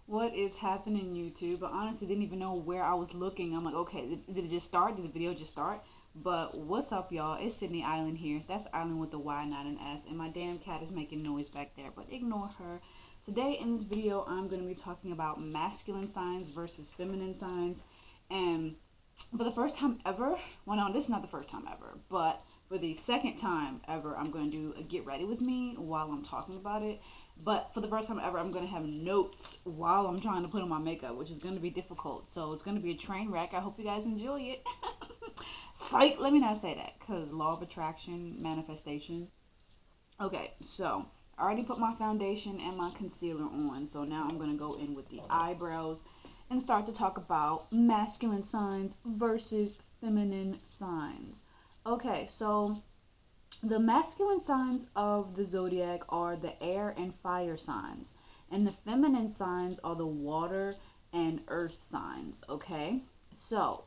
What is happening, YouTube? I honestly didn't even know where I was looking. I'm like, okay, did it just start? Did the video just start? But what's up, y'all? It's Sydney Island here. That's Island with the Y, not an S. And my damn cat is making noise back there, but ignore her. Today in this video, I'm going to be talking about masculine signs versus feminine signs. And for the first time ever, well, no, this is not the first time ever, but for the second time ever, I'm going to do a get ready with me while I'm talking about it. But for the first time ever, I'm going to have notes while I'm trying to put on my makeup, which is going to be difficult. So it's going to be a train wreck. I hope you guys enjoy it. Psych, let me not say that, because law of attraction, manifestation. Okay, so I already put my foundation and my concealer on. So now I'm going to go in with the eyebrows and start to talk about masculine signs versus feminine signs. Okay, so the masculine signs of the zodiac are the air and fire signs, and the feminine signs are the water and earth signs. Okay, so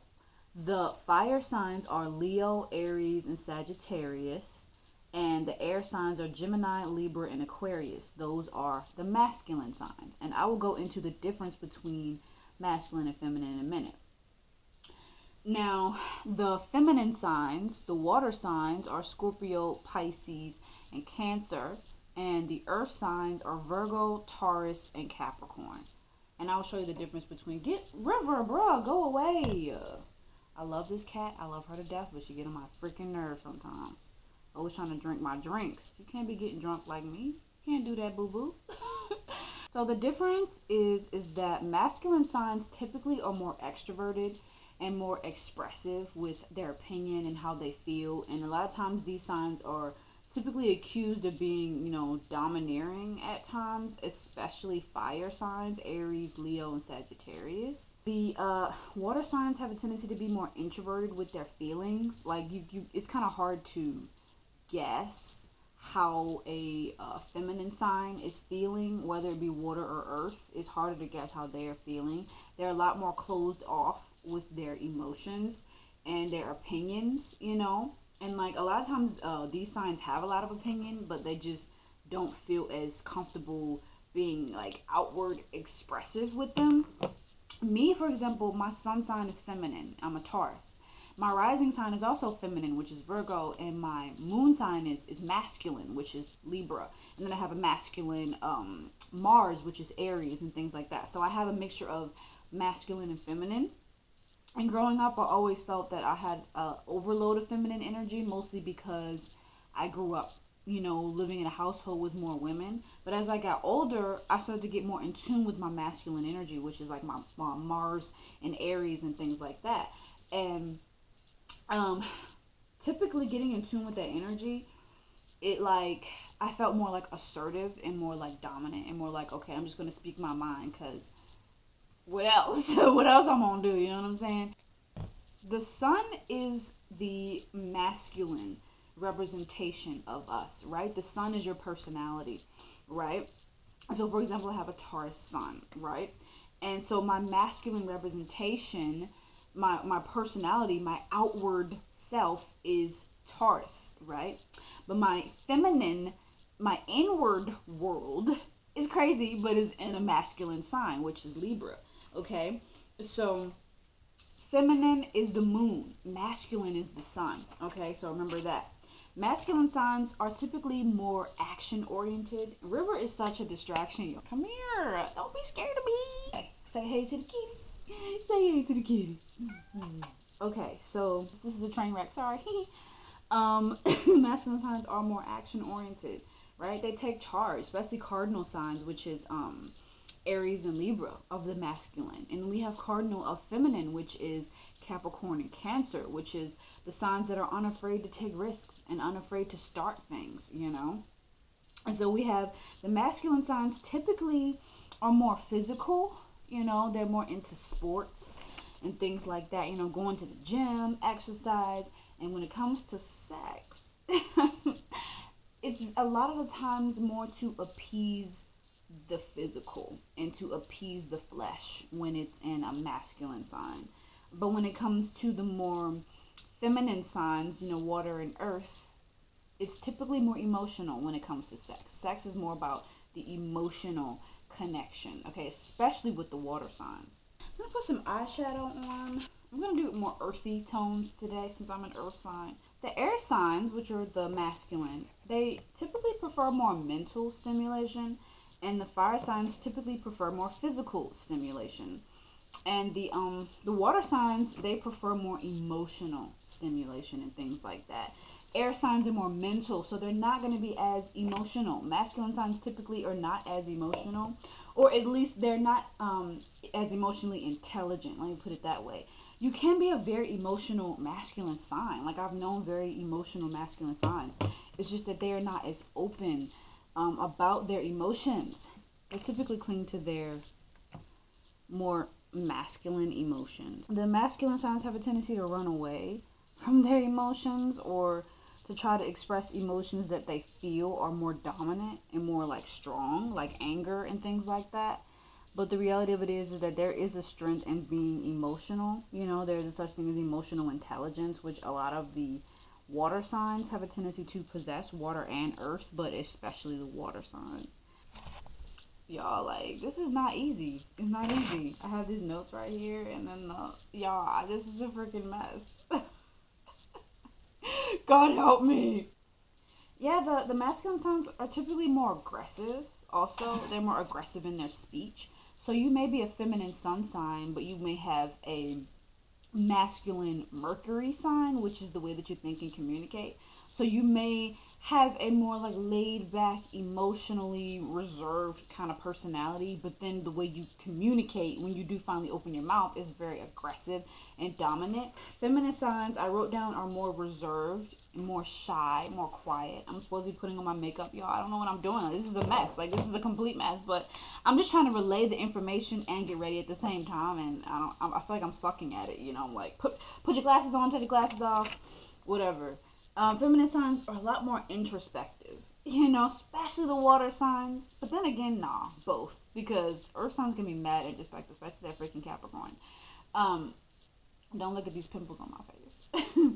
the fire signs are Leo, Aries, and Sagittarius, and the air signs are Gemini, Libra, and Aquarius. Those are the masculine signs, and I will go into the difference between masculine and feminine in a minute. Now, the feminine signs, the water signs, are Scorpio, Pisces, and Cancer. And the earth signs are Virgo, Taurus, and Capricorn. And I'll show you the difference between... Get River, bruh, go away. I love this cat. I love her to death, but she get on my freaking nerves sometimes. Always trying to drink my drinks. You can't be getting drunk like me. You can't do that, boo-boo. So the difference is that masculine signs typically are more extroverted and more expressive with their opinion and how they feel. And a lot of times these signs are typically accused of being, domineering at times, especially fire signs, Aries, Leo, and Sagittarius. The water signs have a tendency to be more introverted with their feelings. Like it's kind of hard to guess how a feminine sign is feeling, whether it be water or earth. It's harder to guess how they are feeling. They're a lot more closed off with their emotions and their opinions, and like a lot of times these signs have a lot of opinion, but they just don't feel as comfortable being like outward expressive with them. Me, for example, my sun sign is feminine. I'm a Taurus. My rising sign is also feminine, which is Virgo, and my moon sign is masculine, which is Libra. And then I have a masculine Mars, which is Aries, and things like that. So I have a mixture of masculine and feminine. And growing up, I always felt that I had overload of feminine energy, mostly because I grew up, living in a household with more women. But as I got older, I started to get more in tune with my masculine energy, which is like my Mars and Aries and things like that. And typically getting in tune with that energy, I felt more like assertive and more like dominant and more like, okay, I'm just going to speak my mind, because what else? What else I'm gonna do? You know what I'm saying? The sun is the masculine representation of us, right? The sun is your personality, right? So, for example, I have a Taurus sun, right? And so my masculine representation, my personality, my outward self is Taurus, right? But my feminine, my inward world is crazy, but is in a masculine sign, which is Libra. Okay, so feminine is the moon, masculine is the sun. Okay, so remember that. Masculine signs are typically more action oriented. River is such a distraction. Come here, don't be scared of me. Say hey to the kitty. Say hey to the kitty. Okay, so this is a train wreck. Sorry. Masculine signs are more action oriented, right? They take charge, especially cardinal signs, which is Aries and Libra of the masculine. And we have cardinal of feminine, which is Capricorn and Cancer, which is the signs that are unafraid to take risks and unafraid to start things, And so we have the masculine signs typically are more physical, they're more into sports and things like that, going to the gym, exercise. And when it comes to sex, it's a lot of the times more to appease the physical and to appease the flesh when it's in a masculine sign. But when it comes to the more feminine signs, water and earth, it's typically more emotional when it comes to sex. Sex is more about the emotional connection, okay, especially with the water signs. I'm gonna put some eyeshadow on. I'm gonna do more earthy tones today since I'm an earth sign. The air signs, which are the masculine, they typically prefer more mental stimulation, and the fire signs typically prefer more physical stimulation. And the water signs, they prefer more emotional stimulation and things like that. Air signs are more mental, so they're not going to be as emotional. Masculine signs typically are not as emotional, or at least they're not as emotionally intelligent. Let me put it that way. You can be a very emotional masculine sign. Like, I've known very emotional masculine signs. It's just that they are not as open about their emotions. They typically cling to their more masculine emotions. The masculine signs have a tendency to run away from their emotions, or to try to express emotions that they feel are more dominant and more like strong, like anger and things like that. But the reality of it is that there is a strength in being emotional. You know, there's a such thing as emotional intelligence, which a lot of the water signs have a tendency to possess, water and earth, but especially the water signs. Y'all, like, this is not easy. It's not easy. I have these notes right here, and then y'all, this is a freaking mess. God help me. Yeah, the masculine signs are typically more aggressive. Also, they're more aggressive in their speech. So you may be a feminine sun sign, but you may have a masculine Mercury sign, which is the way that you think and communicate. So you may have a more like laid back, emotionally reserved kind of personality, but then the way you communicate when you do finally open your mouth is very aggressive and dominant. Feminine signs I wrote down are more reserved, more shy, more quiet. I'm supposed to be putting on my makeup, y'all. I don't know what I'm doing. This is a mess. Like, this is a complete mess, but I'm just trying to relay the information and get ready at the same time, and I feel like I'm sucking at it, you know. I'm like, put your glasses on, take your glasses off, whatever. Feminine signs are a lot more introspective, you know, especially the water signs. But then again, nah, both, because earth signs can be mad introspective, especially that freaking Capricorn. Don't look at these pimples on my face.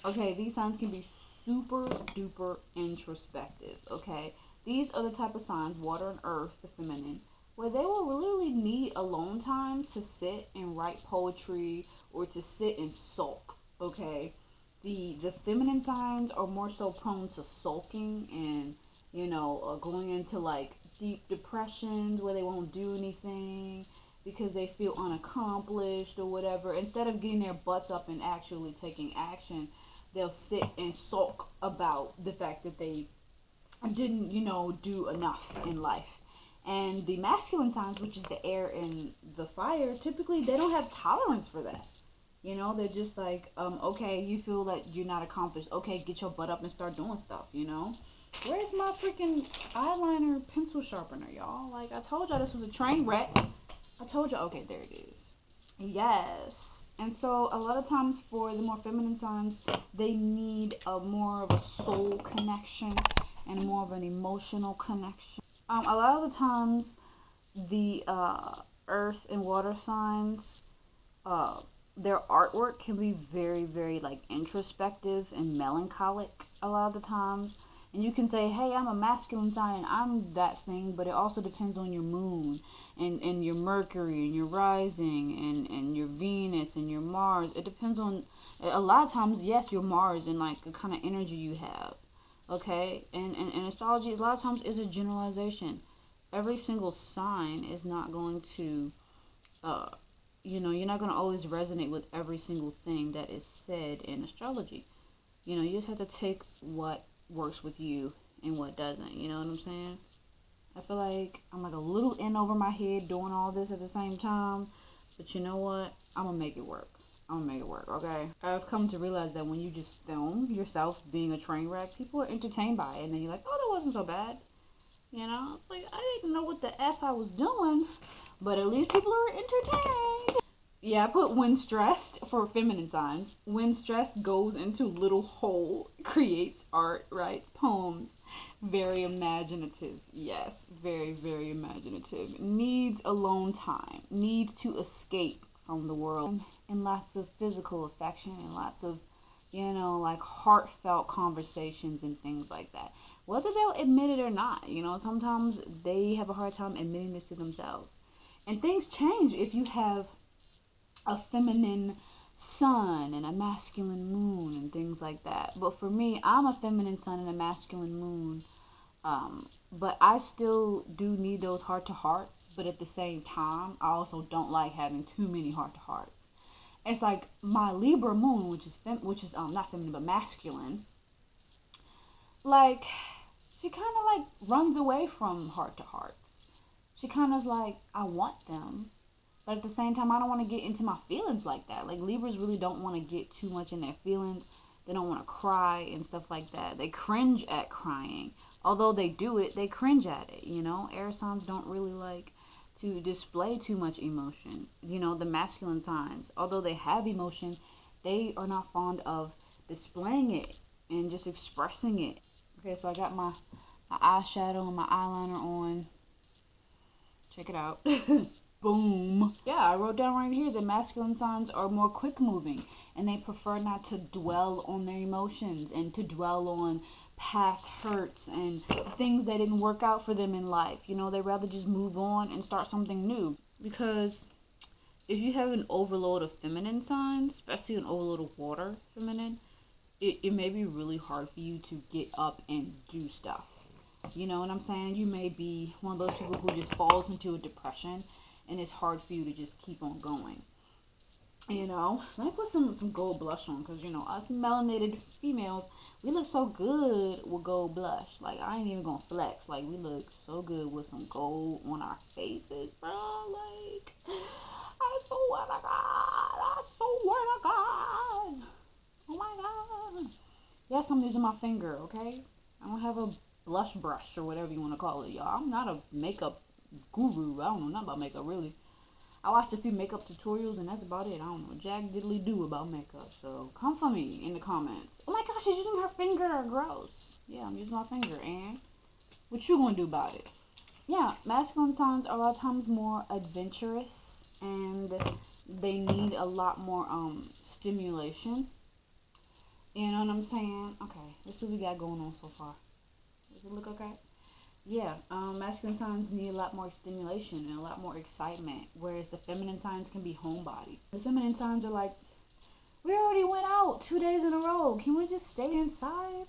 Okay, these signs can be super duper introspective. Okay, these are the type of signs, water and earth, the feminine, where they will literally need alone time to sit and write poetry or to sit and sulk. Okay, the feminine signs are more so prone to sulking and, you know, going into like deep depressions where they won't do anything because they feel unaccomplished or whatever. Instead of getting their butts up and actually taking action, they'll sit and sulk about the fact that they didn't, you know, do enough in life. And the masculine signs, which is the air and the fire, typically they don't have tolerance for that. You know, they're just like, okay, you feel that you're not accomplished. Okay, get your butt up and start doing stuff, you know? Where's my freaking eyeliner pencil sharpener, y'all? Like, I told y'all this was a train wreck. I told y'all, okay, there it is. Yes. And so a lot of times for the more feminine signs, they need a more of a soul connection and more of an emotional connection. A lot of the times, the earth and water signs, their artwork can be very, very like introspective and melancholic a lot of the times. And you can say, hey, I'm a masculine sign and I'm that thing, but it also depends on your moon and your Mercury and your rising and your Venus and your Mars. It depends on, a lot of times, yes, your Mars and like the kind of energy you have. Okay? And astrology, a lot of times, is a generalization. Every single sign is not going to, you know, you're not going to always resonate with every single thing that is said in astrology. You know, you just have to take what works with you and what doesn't. You know what I'm saying? I feel like I'm like a little in over my head doing all this at the same time. But you know what? I'm going to make it work. I'm going to make it work, okay? I've come to realize that when you just film yourself being a train wreck, people are entertained by it. And then you're like, oh, that wasn't so bad. You know? It's like, I didn't know what the F I was doing. But at least people are entertained. Yeah, I put when stressed for feminine signs. When stressed, goes into little hole, creates art, writes poems. Very imaginative. Yes, very, very imaginative. Needs alone time. Needs to escape from the world. And lots of physical affection and lots of, you know, like heartfelt conversations and things like that. whether they'll admit it or not. You know, sometimes they have a hard time admitting this to themselves. And things change if you have a feminine sun and a masculine moon and things like that. But for me, I'm a feminine sun and a masculine moon. But I still do need those heart to hearts. But at the same time, I also don't like having too many heart to hearts. It's like my Libra moon, which is not feminine but masculine. Like she kind of like runs away from heart to hearts. She kind of is like, I want them, but at the same time, I don't want to get into my feelings like that. Like Libras really don't want to get too much in their feelings. They don't want to cry and stuff like that. They cringe at crying. Although they do it, they cringe at it. You know, air signs don't really like to display too much emotion. You know, the masculine signs, although they have emotion, they are not fond of displaying it and just expressing it. Okay, so I got my eyeshadow and my eyeliner on. Check it out. Boom. Yeah, I wrote down right here that masculine signs are more quick moving and they prefer not to dwell on their emotions and to dwell on past hurts and things that didn't work out for them in life. You know, they rather just move on and start something new. Because if you have an overload of feminine signs, especially an overload of water feminine, it may be really hard for you to get up and do stuff. You know what I'm saying? You may be one of those people who just falls into a depression and it's hard for you to just keep on going. You know, let me put some gold blush on because, you know, us melanated females, we look so good with gold blush. Like, I ain't even gonna flex. Like, we look so good with some gold on our faces, bro. Like, I swear to God. I swear to God. Oh my God. Yes, I'm using my finger, okay? I don't have a blush brush or whatever you want to call it, y'all. I'm not a makeup guru. I don't know nothing about makeup, really. I watched a few makeup tutorials and that's about it. I don't know jack diddly do about makeup. So come for me in the comments. Oh my gosh, she's using her finger. Gross. Yeah, I'm using my finger. And what you gonna do about it? Yeah, masculine signs are a lot of times more adventurous and they need a lot more stimulation. You know what I'm saying? Okay, let's see what we got going on so far. Does it look okay? Yeah, masculine signs need a lot more stimulation and a lot more excitement, whereas the feminine signs can be homebodies. The feminine signs are like, we already went out 2 days in a row. Can we just stay inside?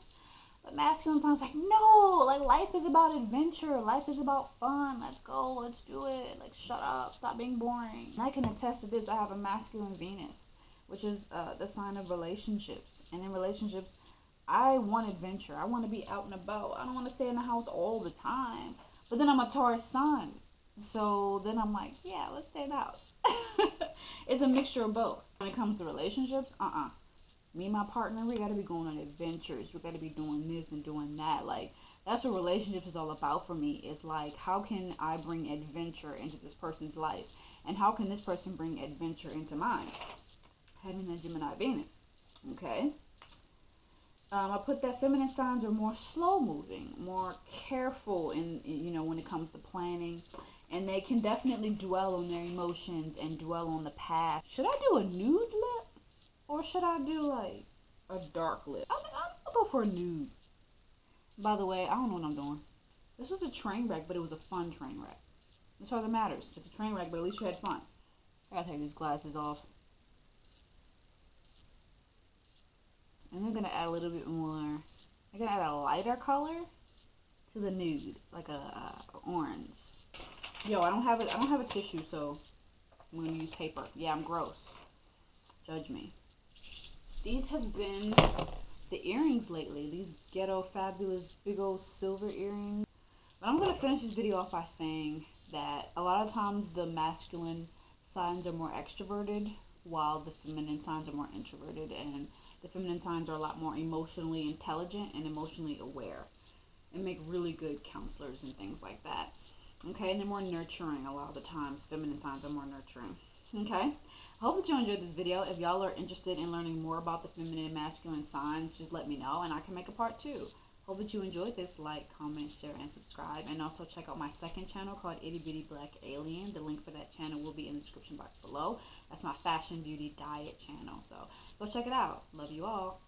But masculine signs like, no, like life is about adventure. Life is about fun. Let's go. Let's do it. Like, shut up. Stop being boring. And I can attest to this. I have a masculine Venus, which is the sign of relationships. And in relationships, I want adventure. I want to be out and about. I don't want to stay in the house all the time. But then I'm a Taurus sun. So then I'm like, yeah, let's stay in the house. It's a mixture of both. When it comes to relationships, me and my partner, we got to be going on adventures. We got to be doing this and doing that. Like, that's what relationships is all about for me. It's like, how can I bring adventure into this person's life? And how can this person bring adventure into mine? Having a Gemini Venus. Okay? I put that feminine signs are more slow moving, more careful in, you know, when it comes to planning. And they can definitely dwell on their emotions and dwell on the past. Should I do a nude lip? Or should I do like a dark lip? I'll go for a nude. By the way, I don't know what I'm doing. This was a train wreck, but it was a fun train wreck. That's all that matters. It's a train wreck, but at least you had fun. I gotta take these glasses off. And I'm gonna add a little bit more. I'm gonna add a lighter color to the nude, like a orange. Yo, I don't have a tissue, so I'm gonna use paper. Yeah, I'm gross. Judge me. These have been the earrings lately. These ghetto fabulous big old silver earrings. But I'm gonna finish this video off by saying that a lot of times the masculine signs are more extroverted while the feminine signs are more introverted, and the feminine signs are a lot more emotionally intelligent and emotionally aware and make really good counselors and things like that. Okay, and they're more nurturing a lot of the times. Feminine signs are more nurturing. Okay, I hope that you enjoyed this video. If y'all are interested in learning more about the feminine and masculine signs, just let me know and I can make a part 2. Hope that you enjoyed this. Like, comment, share, and subscribe. And also check out my second channel called Itty Bitty Black Alien. The link for that channel will be in the description box below. That's my fashion, beauty, diet channel. So go check it out. Love you all.